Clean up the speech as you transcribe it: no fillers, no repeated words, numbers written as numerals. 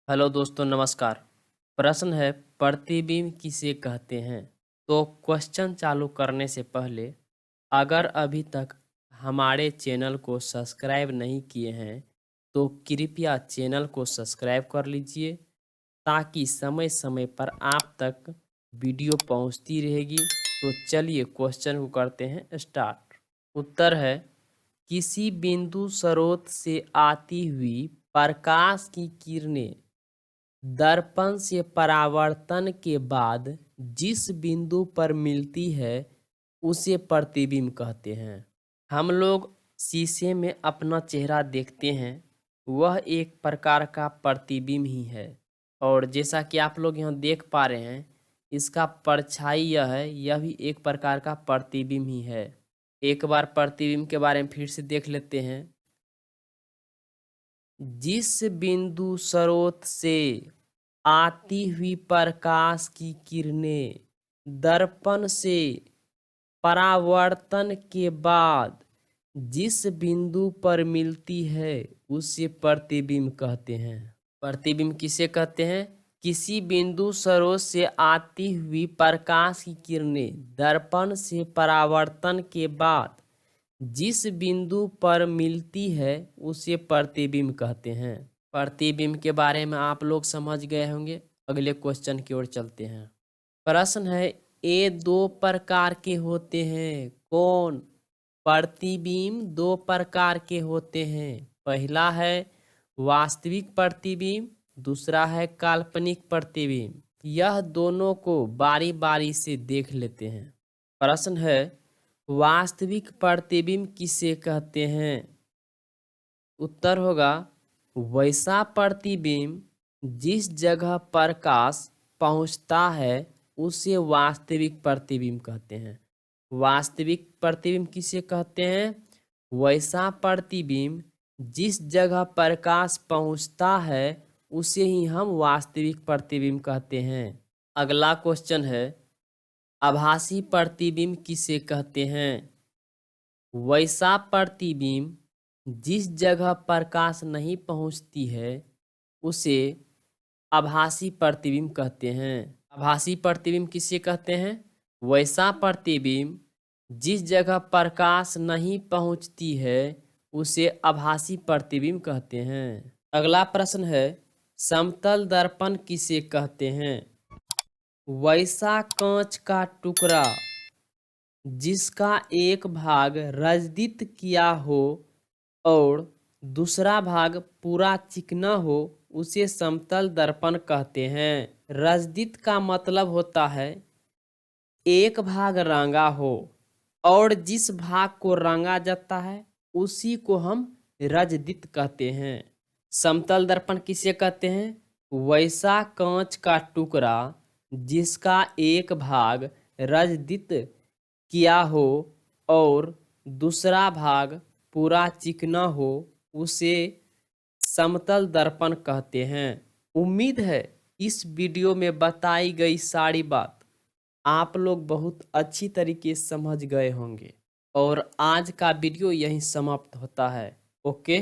Hello दोस्तों, नमस्कार। प्रश्न है, प्रतिबिंब किसे कहते हैं? तो क्वेश्चन चालू करने से पहले अगर अभी तक हमारे चैनल को सब्सक्राइब नहीं किए हैं तो कृपया चैनल को सब्सक्राइब कर लीजिए ताकि समय समय पर आप तक वीडियो पहुंचती रहेगी। तो चलिए क्वेश्चन को करते हैं स्टार्ट। उत्तर है, किसी बिंदु स्रोत से आती हुई प्रकाश की किरणें दर्पण से परावर्तन के बाद जिस बिंदु पर मिलती है उसे प्रतिबिंब कहते हैं। हम लोग शीशे में अपना चेहरा देखते हैं, वह एक प्रकार का प्रतिबिंब ही है। और जैसा कि आप लोग यहाँ देख पा रहे हैं, इसका परछाई यह भी एक प्रकार का प्रतिबिंब ही है। एक बार प्रतिबिंब के बारे में फिर से देख लेते हैं। जिस बिंदु स्रोत से आती हुई प्रकाश की किरणें दर्पण से परावर्तन के बाद जिस बिंदु पर मिलती है उसे प्रतिबिंब कहते हैं। प्रतिबिंब किसे कहते हैं? किसी बिंदु स्रोत से आती हुई प्रकाश की किरणें दर्पण से परावर्तन के बाद जिस बिंदु पर मिलती है उसे प्रतिबिंब कहते हैं। प्रतिबिंब के बारे में आप लोग समझ गए होंगे। अगले क्वेश्चन की ओर चलते हैं। प्रश्न है, ये दो प्रकार के होते हैं। कौन? प्रतिबिंब दो प्रकार के होते हैं। पहला है वास्तविक प्रतिबिंब, दूसरा है काल्पनिक प्रतिबिंब। यह दोनों को बारी बारी से देख लेते हैं। प्रश्न है, वास्तविक प्रतिबिंब किसे कहते हैं? उत्तर होगा, वैसा प्रतिबिंब जिस जगह प्रकाश पहुंचता है उसे वास्तविक प्रतिबिंब कहते हैं। वास्तविक प्रतिबिंब किसे कहते हैं? वैसा प्रतिबिंब जिस जगह प्रकाश पहुंचता है उसे ही हम वास्तविक प्रतिबिंब कहते हैं। अगला क्वेश्चन है, आभासी प्रतिबिंब किसे कहते हैं? वैसा प्रतिबिंब जिस जगह प्रकाश नहीं पहुंचती है उसे आभासी प्रतिबिंब कहते हैं। आभासी प्रतिबिंब किसे कहते हैं? वैसा प्रतिबिंब जिस जगह प्रकाश नहीं पहुंचती है उसे आभासी प्रतिबिंब कहते हैं। अगला प्रश्न है, समतल दर्पण किसे कहते हैं? वैसा कांच का टुकड़ा जिसका एक भाग रजदित किया हो और दूसरा भाग पूरा चिकना हो उसे समतल दर्पण कहते हैं। रजदित का मतलब होता है एक भाग रंगा हो और जिस भाग को रंगा जाता है उसी को हम रजदित कहते हैं। समतल दर्पण किसे कहते हैं? वैसा कांच का टुकड़ा जिसका एक भाग रजदित किया हो और दूसरा भाग पूरा चिकना हो उसे समतल दर्पण कहते हैं। उम्मीद है इस वीडियो में बताई गई सारी बात आप लोग बहुत अच्छी तरीके से समझ गए होंगे और आज का वीडियो यहीं समाप्त होता है। ओके।